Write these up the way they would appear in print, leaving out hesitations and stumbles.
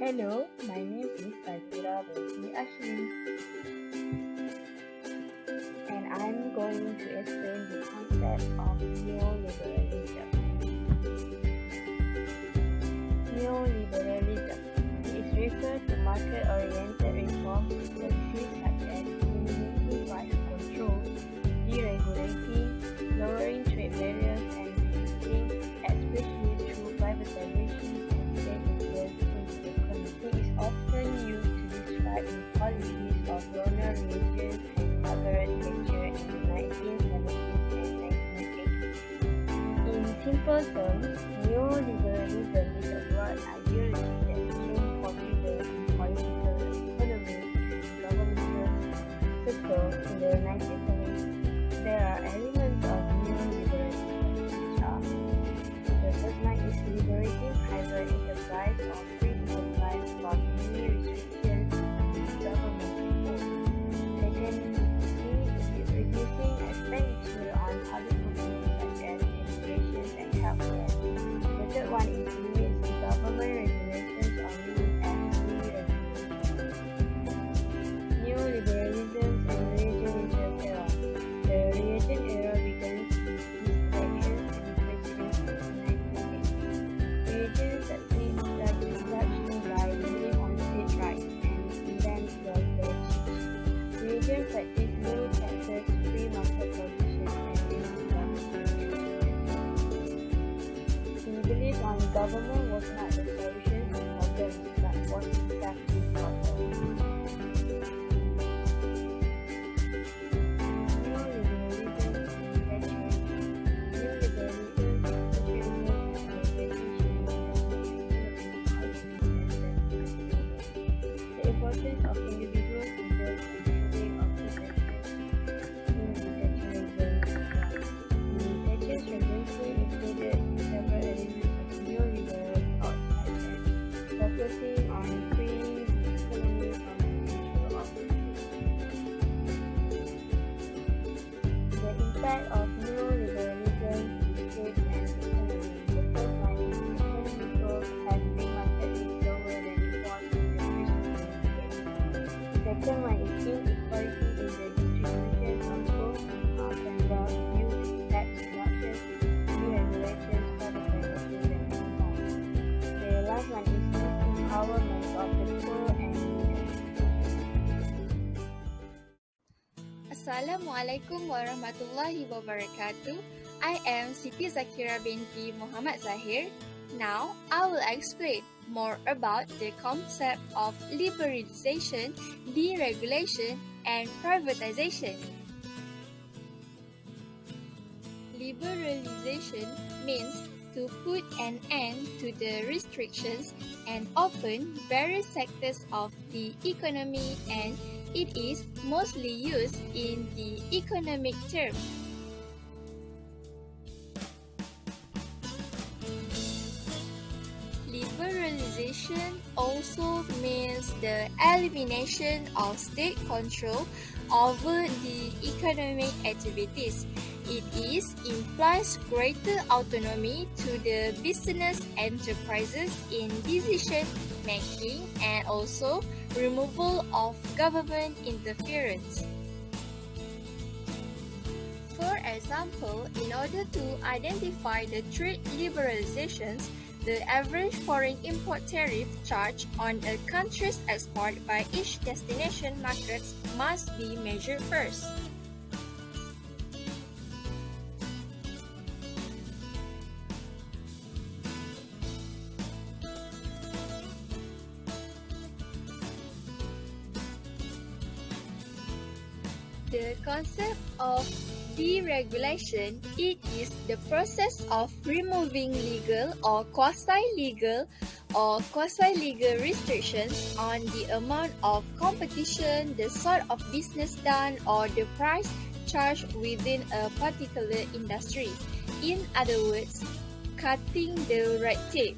Hello, my name is Azira binti Ashwin, and I'm going to explain the concept of neoliberalism. Neoliberalism is referred to market-oriented reforms policies such as eliminating price control, deregulating, lowering trade barriers, and reducing, especially through privatization and state influence into the economy. It is often used to describe the policies of Ronald Reagan and Margaret Thatcher in the 1970s and 1980s. In simple terms, neoliberalism is a broad ideology that became popular in political, economic, and governmental circles in the 1970s. There are elements of neoliberalism which are: the first one is liberating private enterprise or free enterprise from any restrictions on government control. Second is reducing expenditure on public companies such as education and healthcare. The third one is limits government regulations on rules and neoliberalism and regionalism era. The Reagan era begins with elections and presidency in 1980. Reagan succeeds largely by ruling on state rights and then welfare change. Reagan practiced low taxes, free market conditions, and limited government intervention. He believed on government was not the solution to problems, but was itself the problem. Of individual freedom and freedom of possession in Thatcherism. Thatcher's revolution included several elements of neoliberal thought such as focusing on freeing the economy from the pressure of the impact of neoliberalism to the state and the economy. The first one is economic growth has free market is lower than it was in the pre-socialist. Second one is inequality in the distribution of both and wealth due to tax reductions, deregulations, privatizations, and reforms. The last one is disempowerment of the poor and Assalamualaikum warahmatullahi wabarakatuh. I am Siti Zakira binti Muhammad Zahir. Now, I will explain more about the concept of liberalization, deregulation, and privatization. Liberalization means to put an end to the restrictions and open various sectors of the economy, and it is mostly used in the economic term. Liberalization also means the elimination of state control over the economic activities. It implies greater autonomy to the business enterprises in decision making and also removal of government interference. For example, in order to identify the trade liberalizations, the average foreign import tariff charged on a country's export by each destination markets must be measured first. The concept of deregulation, it is the process of removing legal or quasi-legal restrictions on the amount of competition, the sort of business done, or the price charged within a particular industry. In other words, cutting the red tape.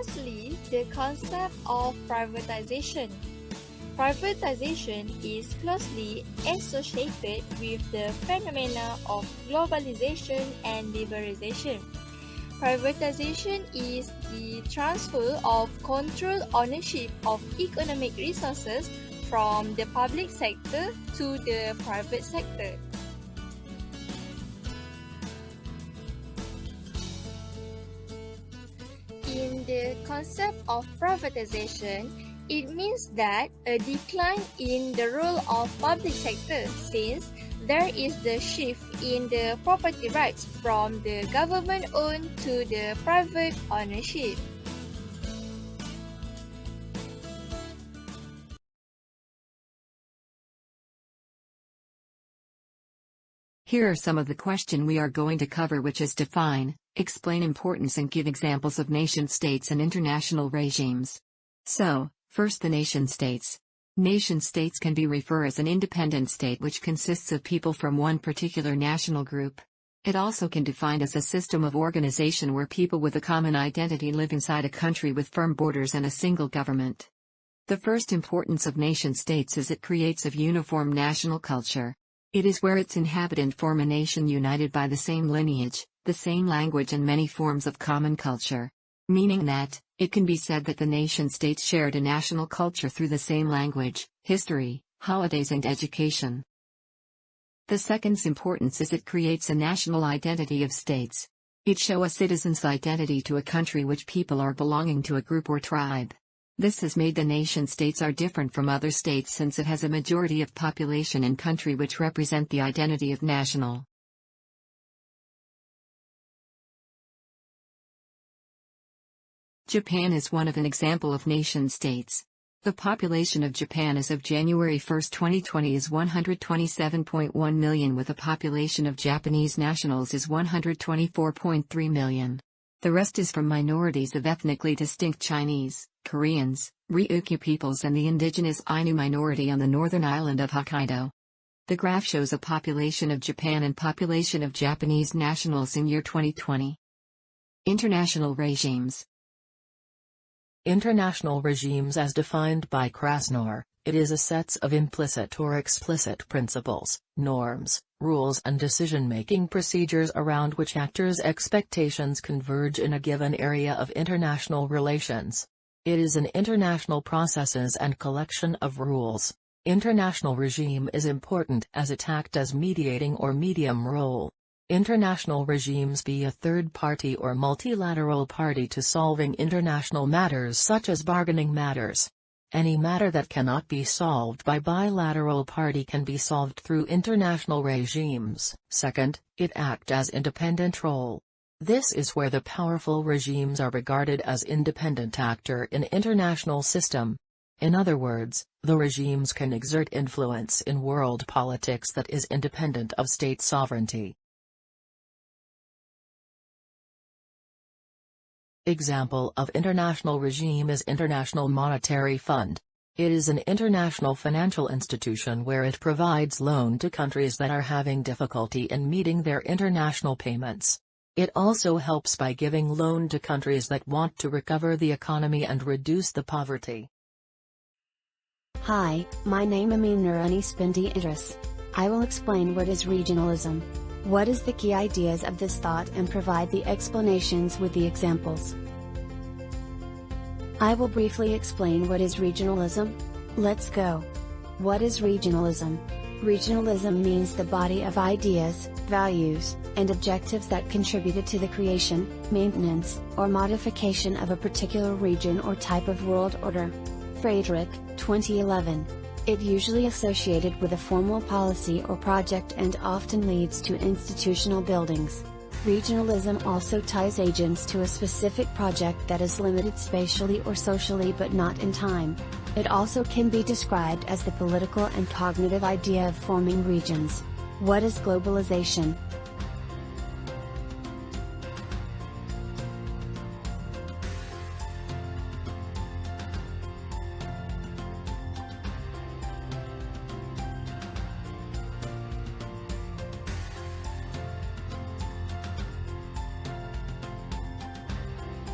Lastly, the concept of privatization. Privatization is closely associated with the phenomena of globalization and liberalization. Privatization is the transfer of control ownership of economic resources from the public sector to the private sector. In the concept of privatization, it means that a decline in the role of public sector since there is the shift in the property rights from the government-owned to the private ownership. Here are some of the questions we are going to cover, which is define, explain importance and give examples of nation-states and international regimes. So, first the nation-states. Nation-states can be referred as an independent state which consists of people from one particular national group. It also can be defined as a system of organization where people with a common identity live inside a country with firm borders and a single government. The first importance of nation-states is it creates a uniform national culture. It is where its inhabitants form a nation united by the same lineage, the same language and many forms of common culture. Meaning that, it can be said that the nation-states shared a national culture through the same language, history, holidays and education. The second's importance is it creates a national identity of states. It shows a citizen's identity to a country which people are belonging to a group or tribe. This has made the nation-states are different from other states since it has a majority of population in country which represent the identity of national. Japan is one of an example of nation-states. The population of Japan as of January 1, 2020 is 127.1 million with a population of Japanese nationals is 124.3 million. The rest is from minorities of ethnically distinct Chinese, Koreans, Ryukyu peoples and the indigenous Ainu minority on the northern island of Hokkaido. The graph shows a population of Japan and population of Japanese nationals in year 2020. International regimes. International regimes as defined by Krasnor, it is a set of implicit or explicit principles, norms, rules and decision-making procedures around which actors' expectations converge in a given area of international relations. It is an international processes and collection of rules. International regime is important as it acts as mediating or medium role. International regimes be a third party or multilateral party to solving international matters such as bargaining matters. Any matter that cannot be solved by bilateral party can be solved through international regimes. Second, it acts as independent role. This is where the powerful regimes are regarded as independent actor in international system. In other words, the regimes can exert influence in world politics that is independent of state sovereignty. Example of international regime is International Monetary Fund. It is an international financial institution where it provides loan to countries that are having difficulty in meeting their international payments. It also helps by giving loan to countries that want to recover the economy and reduce the poverty. Hi, my name is Nurani Spindi Idris. I will explain what is regionalism. What is the key ideas of this thought and provide the explanations with the examples. I will briefly explain what is regionalism. Let's go. What is regionalism? Regionalism means the body of ideas, values, and objectives that contributed to the creation, maintenance, or modification of a particular region or type of world order. Friedrich, 2011. It usually associated with a formal policy or project and often leads to institutional buildings. Regionalism also ties agents to a specific project that is limited spatially or socially but not in time. It also can be described as the political and cognitive idea of forming regions. What is globalization?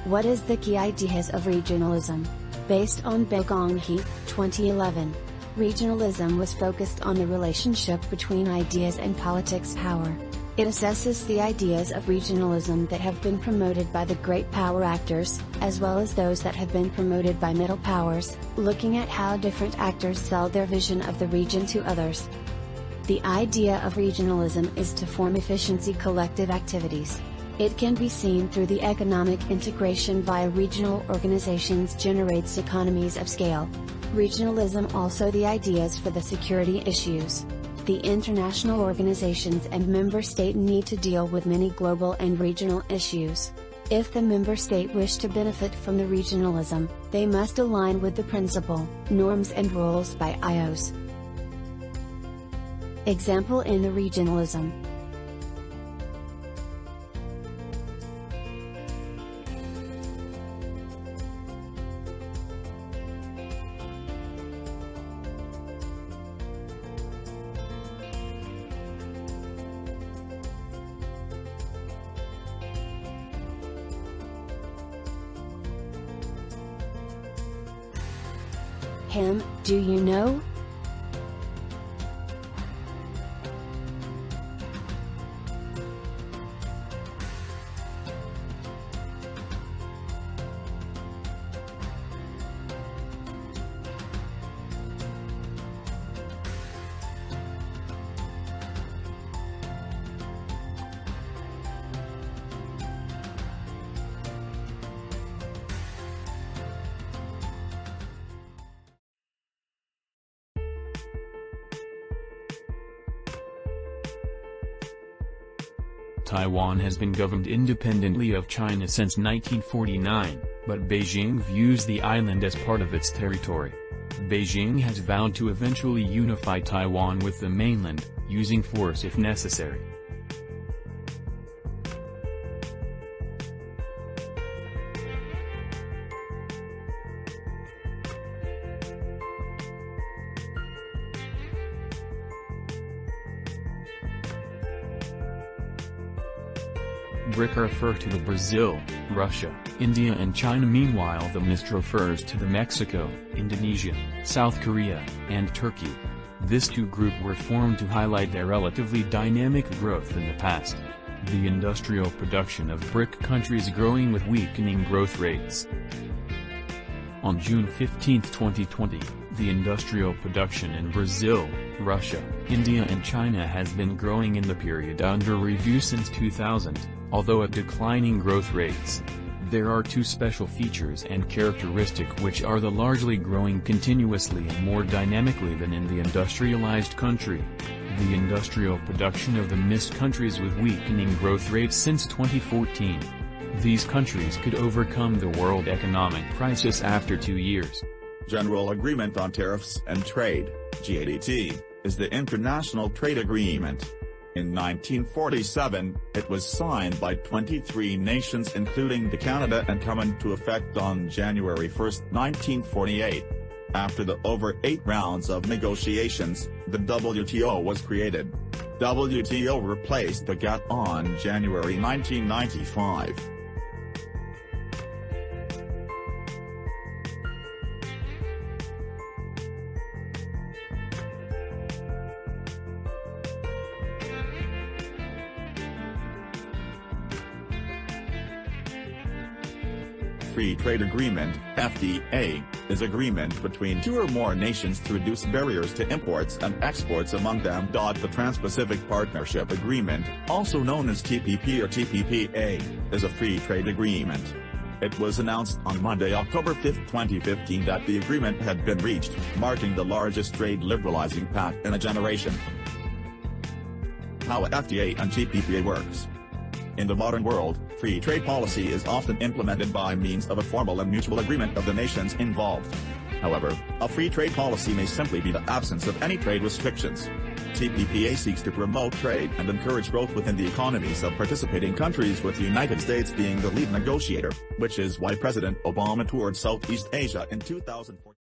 What is the key ideas of regionalism? Based on Begonghi, 2011. Regionalism was focused on the relationship between ideas and politics power. It assesses the ideas of regionalism that have been promoted by the great power actors, as well as those that have been promoted by middle powers, looking at how different actors sell their vision of the region to others. The idea of regionalism is to form efficiency collective activities. It can be seen through the economic integration via regional organizations generates economies of scale. Regionalism also the ideas for the security issues. The international organizations and member state need to deal with many global and regional issues. If the member state wish to benefit from the regionalism, they must align with the principle, norms and rules by IOs. Example in the regionalism. Him, do you know? Taiwan has been governed independently of China since 1949, but Beijing views the island as part of its territory. Beijing has vowed to eventually unify Taiwan with the mainland, using force if necessary. BRIC refer to the Brazil, Russia, India and China. Meanwhile the MIST refers to the Mexico, Indonesia, South Korea, and Turkey. These two groups were formed to highlight their relatively dynamic growth in the past. The industrial production of BRIC countries growing with weakening growth rates. On June 15, 2020, the industrial production in Brazil, Russia, India and China has been growing in the period under review since 2000. Although at declining growth rates. There are two special features and characteristics which are the largely growing continuously and more dynamically than in the industrialized country. The industrial production of the MIST countries with weakening growth rates since 2014. These countries could overcome the world economic crisis after 2 years. General Agreement on Tariffs and Trade, GATT, is the international trade agreement. In 1947, it was signed by 23 nations including Canada and come into effect on January 1, 1948. After the over 8 rounds of negotiations, the WTO was created. WTO replaced the GATT on January 1995. Free Trade Agreement, FTA, is agreement between two or more nations to reduce barriers to imports and exports among them. The Trans-Pacific Partnership Agreement, also known as TPP or TPPA, is a free trade agreement. It was announced on Monday, October 5, 2015 that the agreement had been reached, marking the largest trade liberalizing pact in a generation. How a FTA and TPPA works. In the modern world, free trade policy is often implemented by means of a formal and mutual agreement of the nations involved. However, a free trade policy may simply be the absence of any trade restrictions. TPPA seeks to promote trade and encourage growth within the economies of participating countries, with the United States being the lead negotiator, which is why President Obama toured Southeast Asia in 2014.